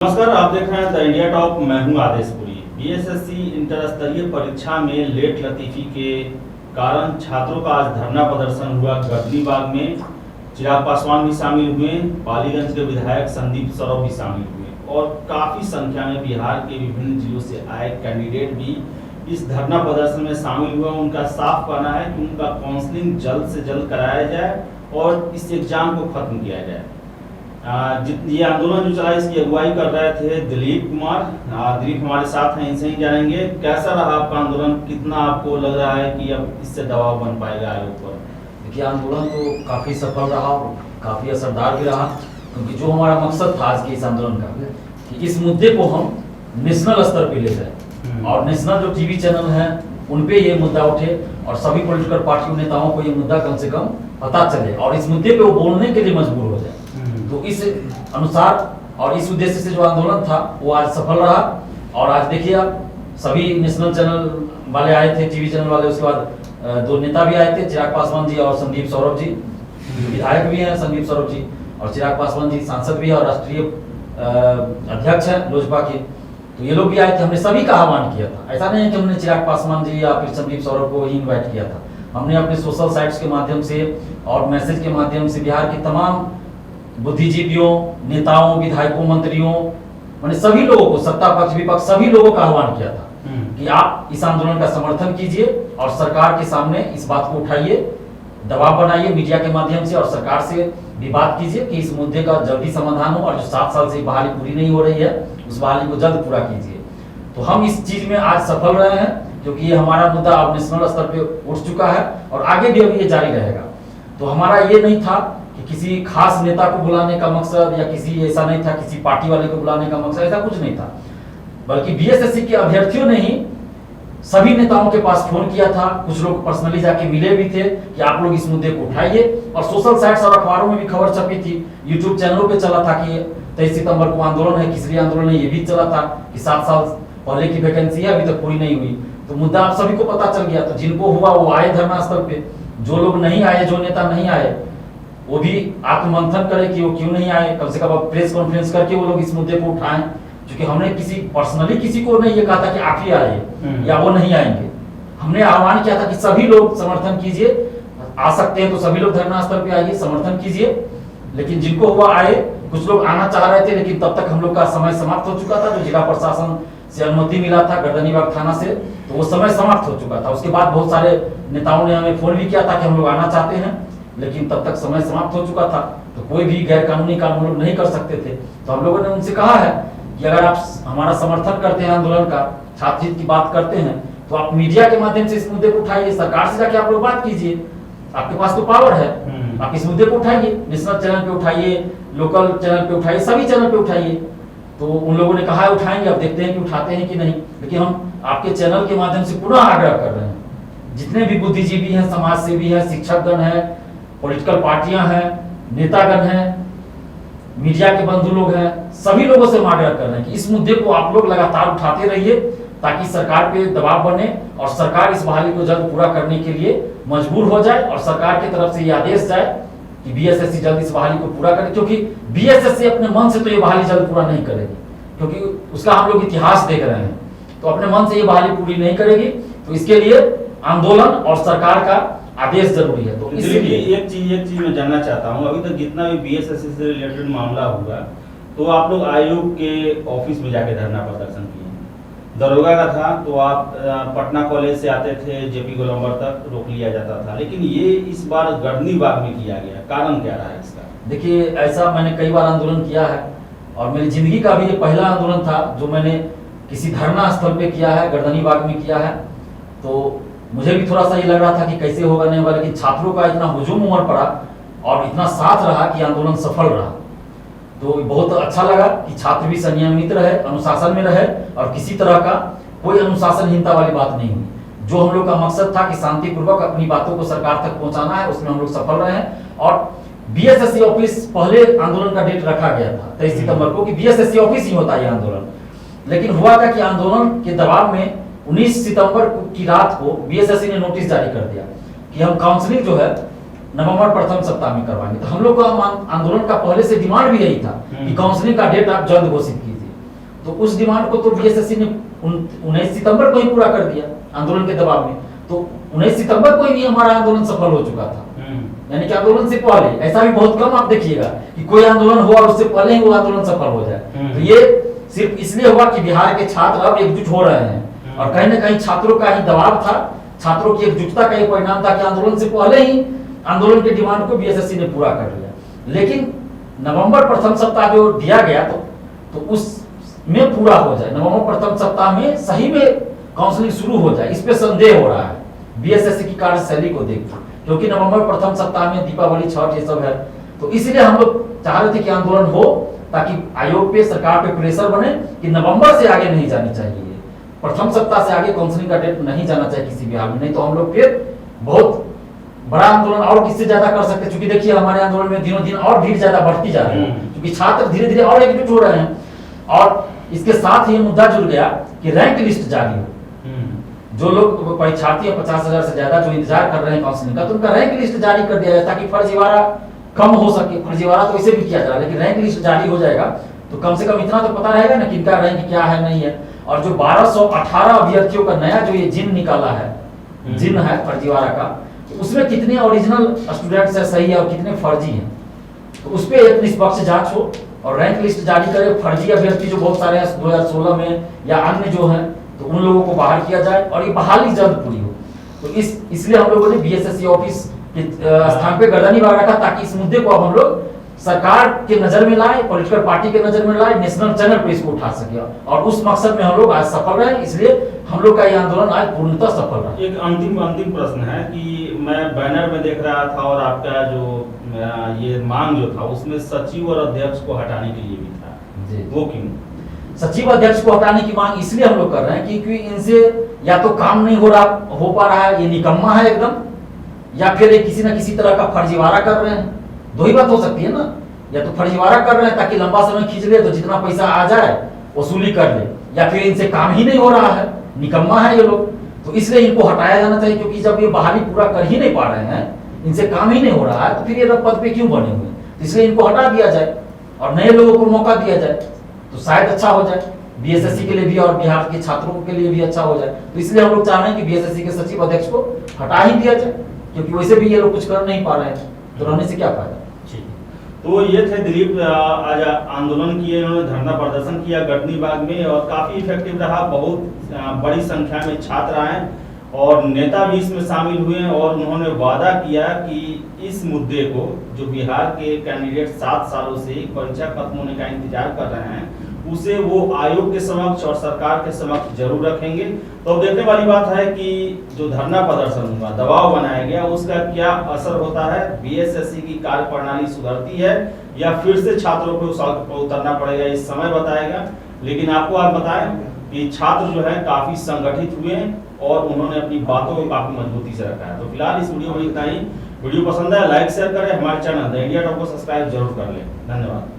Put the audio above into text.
नमस्कार, आप देख रहे हैं द इंडिया टॉप। मैं हूं आदेशपुरी। बीएसएससी इंटर स्तरीय परीक्षा में लेट लतीफी के कारण छात्रों का आज धरना प्रदर्शन हुआ। गजनी बाग में चिराग पासवान भी शामिल हुए, पालीगंज के विधायक संदीप सौरभ भी शामिल हुए और काफ़ी संख्या में बिहार के विभिन्न जिलों से आए कैंडिडेट भी इस धरना प्रदर्शन में शामिल हुए। उनका साफ कहना है कि उनका काउंसलिंग जल्द से जल्द कराया जाए और इस एग्जाम को खत्म किया जाए। ये आंदोलन जो चला इसकी अगुवाई कर रहे थे दिलीप कुमार। दिलीप हमारे साथ हैं, इनसे ही जानेंगे कैसा रहा आपका आंदोलन, कितना आपको लग रहा है कि अब इससे दबाव बन पाएगा आयोग पर। देखिए, आंदोलन तो काफ़ी सफल रहा, काफ़ी असरदार भी रहा, क्योंकि जो हमारा मकसद था आज के इस आंदोलन का कि इस मुद्दे को हम नेशनल स्तर पे ले जाए और नेशनल जो टीवी चैनल हैं उन पे ये मुद्दा उठे और सभी पॉलिटिकल पार्टियों नेताओं को ये मुद्दा कम से कम पता चले और इस मुद्दे पे वो बोलने के लिए मजबूर हो जाए। तो इस अनुसार और इस उद्देश्य से जो आंदोलन था वो आज सफल रहा। और आज देखिए, आप सभी नेशनल चैनल वाले आए थे, टीवी चैनल वाले, उसके बाद दो नेता भी आए थे, चिराग पासवान जी और संदीप सौरभ जी, विधायक भी हैं संदीप सौरभ जी, और चिराग पासवान जी सांसद भी है और राष्ट्रीय अध्यक्ष हैं लोजपा के। तो ये लोग भी आए थे। हमने सभी का आह्वान किया था, ऐसा नहीं है कि हमने चिराग पासवान जी या फिर संदीप सौरभ को ही इन्वाइट किया था। हमने अपने सोशल साइट्स के माध्यम से और मैसेज के माध्यम से बिहार के तमाम बुद्धिजीवियों, नेताओं, विधायकों, मंत्रियों, मैंने सभी लोगों को, सत्ता पक्ष विपक्ष सभी लोगों का आह्वान किया था कि आप इस आंदोलन का समर्थन कीजिए और सरकार के सामने इस बात को उठाइए, दबाव बनाइए मीडिया के माध्यम से और सरकार से भी बात कीजिए कि इस मुद्दे का जल्दी समाधान हो और जो 7 साल से बहाली पूरी नहीं हो रही है उस बहाली को जल्द पूरा कीजिए। तो हम इस चीज में आज सफल रहे हैं, क्योंकि ये हमारा मुद्दा अब नेशनल स्तर पे उठ चुका है और आगे भी अभी ये जारी रहेगा। तो हमारा ये नहीं था कि किसी खास नेता को बुलाने का मकसद या किसी ऐसा नहीं था किसी पार्टी वाले को बुलाने का मकसद, ऐसा कुछ नहीं था, बल्कि बीएसएससी के अभ्यर्थियों ने ही सभी नेताओं के पास फोन किया था। कुछ लोग पर्सनली जाके मिले भी थे कि आप लोग इस मुद्दे को उठाइए, और सोशल साइट्स और अखबारों में भी खबर छपी थी, यूट्यूब चैनलों पे चला था कि 23 सितंबर को आंदोलन है, किस लिए आंदोलन है, ये भी चला था कि 7 साल पहले की वैकेंसी है, अभी तक पूरी नहीं हुई। तो मुद्दा आप सभी को पता चल गया। तो जिनको हुआ वो आए धरना स्थल पे, जो लोग नहीं आए, जो नेता नहीं आए, वो भी आत्ममंथन करे कि वो क्यों नहीं आए, कम से कम प्रेस कॉन्फ्रेंस करके वो लोग इस मुद्दे को उठाएं। क्योंकि हमने किसी पर्सनली किसी को नहीं ये कहा था कि आप ही आइए या वो नहीं आएंगे। हमने आह्वान किया था कि सभी लोग समर्थन कीजिए, आ सकते हैं तो सभी लोग धरना स्थल पे आइए, समर्थन कीजिए। लेकिन जिनको हुआ आए, कुछ लोग आना चाह रहे थे, लेकिन तब तक हम लोग का समय समाप्त हो चुका था। जो जिला प्रशासन से अनुमति मिला था गर्दनी बाग थाना से, तो वो समय समाप्त हो चुका था। उसके बाद बहुत सारे नेताओं ने हमें फोन भी किया था कि हम लोग आना चाहते हैं, लेकिन तब तक समय समाप्त हो चुका था। तो कोई भी गैर कानूनी काम हम लोग नहीं कर सकते थे। तो हम लोगों ने उनसे कहा है कि अगर आप हमारा समर्थन करते हैं, आंदोलन का, छात्र हित की बात करते हैं, तो आप मीडिया के माध्यम से इस मुद्दे को उठाइए, सरकार से जाके आप लोग बात कीजिए, आपके पास तो पावर है, आप इस मुद्दे को उठाइए, नेशनल चैनल पे उठाइए, लोकल चैनल पे उठाइए, सभी चैनल पे उठाइए। तो उन लोगों ने कहा है उठाएंगे, अब देखते हैं कि उठाते हैं कि नहीं। लेकिन हम आपके चैनल के माध्यम से पुनः आग्रह कर रहे हैं, जितने भी बुद्धिजीवी हैं, समाज सेवी हैं, शिक्षकगण हैं, पॉलिटिकल पार्टियां हैं, नेतागण हैं, मीडिया के बंधु लोग हैं, सभी लोगों से आग्रह कर रहे हैं कि इस मुद्दे को आप लोग लगातार उठाते रहिए, ताकि सरकार पे दबाव बने और सरकार इस बहाली को जल्द पूरा करने के लिए मजबूर हो जाए और सरकार की तरफ से ये आदेश जाए कि बीएसएससी जल्द इस बहाली को पूरा करे। क्योंकि बीएसएससी अपने मन से तो ये बहाली जल्द पूरा नहीं करेगी, क्योंकि उसका हम लोग इतिहास देख रहे हैं। तो अपने मन से ये बहाली पूरी नहीं करेगी, तो इसके लिए आंदोलन और सरकार का आदेश जरूरी है। तो इसलिए एक चीज मैं जानना चाहता हूँ, अभी तक जितना भी बीएसएससी से रिलेटेड मामला हुआ, तो आप लोग आयोग के ऑफिस में जाके धरना प्रदर्शन किए। दरोगा का था तो आप पटना कॉलेज से आते थे, जेपी गोलंबर तक रोक लिया जाता था, लेकिन ये इस बार गर्दनी बाग में किया गया, कारण क्या रहा है इसका? देखिए, ऐसा मैंने कई बार आंदोलन किया है और मेरी जिंदगी का भी ये पहला आंदोलन था जो मैंने किसी धरना स्थल पे किया है, गर्दनी बाग में किया है। तो मुझे भी थोड़ा सा ये लग रहा था कि कैसे होगा नहीं होगा, लेकिन छात्रों का इतना हुजूम उमड़ पड़ा और इतना साथ रहा कि आंदोलन सफल रहा। तो बहुत अच्छा लगा कि छात्र भी संयमित रहे, अनुशासन में रहे और किसी तरह का कोई अनुशासनहीनता वाली बात नहीं हुई। जो हम लोग का मकसद था कि शांतिपूर्वक अपनी बातों को सरकार तक पहुंचाना है, उसमें हम लोग सफल रहे हैं। और बीएसएससी ऑफिस, पहले आंदोलन का डेट रखा गया था 23 सितंबर को कि बीएसएससी ऑफिस ही होता है ये आंदोलन, लेकिन हुआ था कि आंदोलन के दबाव में 19 सितंबर की रात को बीएसएससी ने नोटिस जारी कर दिया कि हम काउंसलिंग जो है नवंबर प्रथम सप्ताह में करवाएंगे। तो हम लोग का आंदोलन का पहले से डिमांड भी यही था कि काउंसलिंग का डेट आप जल्द घोषित कीजिए। तो उस डिमांड को तो बीएसएससी ने 19 सितंबर को ही पूरा कर दिया आंदोलन के दबाव में। तो 19 सितंबर को ही हमारा आंदोलन सफल हो चुका था, यानी कि आंदोलन से पहले। ऐसा भी बहुत कम आप देखिएगा कि कोई आंदोलन हुआ और उससे पहले ही वो आंदोलन सफल हो जाए। तो ये सिर्फ इसलिए हुआ कि बिहार के छात्र अब एकजुट हो रहे हैं, और कहीं ना कहीं छात्रों का ही दबाव था, छात्रों की एकजुटता का ये परिणाम था कि आंदोलन से पहले ही आंदोलन के डिमांड को बीएसएससी ने पूरा कर लिया। लेकिन नवंबर प्रथम सप्ताह जो दिया गया तो उसमें पूरा हो जाए, नवंबर प्रथम सप्ताह में सही में काउंसलिंग शुरू हो जाए, इस पे संदेह हो रहा है बीएसएससी की कार्यशैली को देखकर, क्योंकि नवंबर प्रथम सप्ताह में दीपावली, छठ ये सब है। तो इसलिए हम लोग चाह रहे थे कि आंदोलन हो, ताकि आयोग पे, सरकार पे प्रेशर बने कि नवंबर से आगे नहीं जानी चाहिए, प्रथम सप्ताह से आगे काउंसलिंग का डेट नहीं जाना चाहिए किसी भी हाल में, नहीं तो हम लोग फिर बहुत बड़ा आंदोलन और किससे ज्यादा कर सकते हैं। क्योंकि देखिए हमारे आंदोलन में दिनों दिन और भीड़ ज्यादा बढ़ती जा रही है, क्योंकि छात्र धीरे धीरे और एकजुट हो रहे हैं। और इसके साथ ही मुद्दा जुड़ गया कि रैंक लिस्ट जारी हो। जो लोग परीक्षार्थी 50,000 से ज्यादा जो इंतजार कर रहे हैं काउंसलिंग का, तो उनका रैंक लिस्ट जारी कर दिया जाए, ताकि फर्जीवाड़ा कम हो सके। फर्जीवाड़ा तो इसे भी किया जा रहा है, लेकिन रैंक लिस्ट जारी हो जाएगा तो कम से कम इतना तो पता रहेगा ना कि इनका रैंक क्या है, नहीं है। और जो 1218 अभ्यर्थियों का नया जो ये जिन निकाला है, जिन है फर्जीवाड़ा का, तो उसमें कितने ओरिजिनल स्टूडेंट्स है, सही है, और कितने फर्जी हैं, तो उस पर एक निष्पक्ष जांच हो और रैंक लिस्ट जारी करे। फर्जी अभ्यर्थी जो बहुत सारे हैं 2016 में या अन्य जो हैं, तो उन लोगों को बाहर किया जाए और ये बहाली जल्द पूरी हो। तो इसलिए हम लोगों ने बीएसएससी ऑफिस के स्थान पे गर्दनी बांध रखा, ताकि इस मुद्दे को अब हम लोग सरकार के नजर में लाए, पॉलिटिकल पार्टी के नजर में लाए, नेशनल चैनल पे इसको उठा सके, और उस मकसद में हम लोग आज सफल रहे। इसलिए हम लोग का ये आंदोलन आज पूर्णतः सफल रहा। एक अंतिम प्रश्न है कि मैं बैनर में देख रहा था और आपका जो ये मांग जो था उसमें सचिव और अध्यक्ष को हटाने के लिए भी था, वो क्यों? सचिव अध्यक्ष को हटाने की मांग इसलिए हम लोग कर रहे हैं क्योंकि इनसे या तो काम नहीं हो पा रहा है, ये निकम्मा है एकदम, या फिर ये किसी न किसी तरह का फर्जीवाड़ा कर रहे हैं। दो ही बात हो सकती है ना, या तो फर्जीवाड़ा कर रहे हैं ताकि लंबा समय खींच ले तो जितना पैसा आ जाए वसूली कर ले, या फिर इनसे काम ही नहीं हो रहा है, निकम्मा है ये लोग। तो इसलिए इनको हटाया जाना चाहिए, क्योंकि जब ये बहाली पूरा कर ही नहीं पा रहे हैं, इनसे काम ही नहीं हो रहा है, तो फिर ये पद पे क्यों बने हुए? तो इसलिए इनको हटा दिया जाए और नए लोगों को मौका दिया जाए, तो शायद अच्छा हो जाए बीएसएससी के लिए भी और बिहार के छात्रों के लिए भी अच्छा हो जाए। तो इसलिए हम लोग चाह रहे हैं कि बीएसएससी के सचिव अध्यक्ष को हटा ही दिया जाए, क्योंकि वैसे भी ये लोग कुछ कर नहीं पा रहे हैं, तो रहने से क्या फायदा। तो ये थे दिलीप, आज आंदोलन किए, इन्होंने धरना प्रदर्शन किया गढ़नी बाग में और काफी इफेक्टिव रहा। बहुत बड़ी संख्या में छात्र आए और नेता भी इसमें शामिल हुए और उन्होंने वादा किया कि इस मुद्दे को, जो बिहार के कैंडिडेट 7 सालों से परीक्षा खत्म होने का इंतजार कर रहे हैं, उसे वो आयोग के समक्ष और सरकार के समक्ष जरूर रखेंगे। तो अब देखने वाली बात है कि जो धरना प्रदर्शन हुआ, दबाव बनाया गया, उसका क्या असर होता है। बीएसएससी की कार्यप्रणाली सुधरती है या फिर से छात्रों को सड़क पर उतरना पड़ेगा, इस समय बताएगा। लेकिन आपको आप बताएं कि छात्र जो है काफी संगठित हुए हैं और उन्होंने अपनी बातों को काफी मजबूती से रखा है। तो फिलहाल इस वीडियो में इतना ही। वीडियो पसंद है लाइक शेयर करें, हमारे चैनल द इंडिया टॉप को सब्सक्राइब जरूर कर लें। धन्यवाद।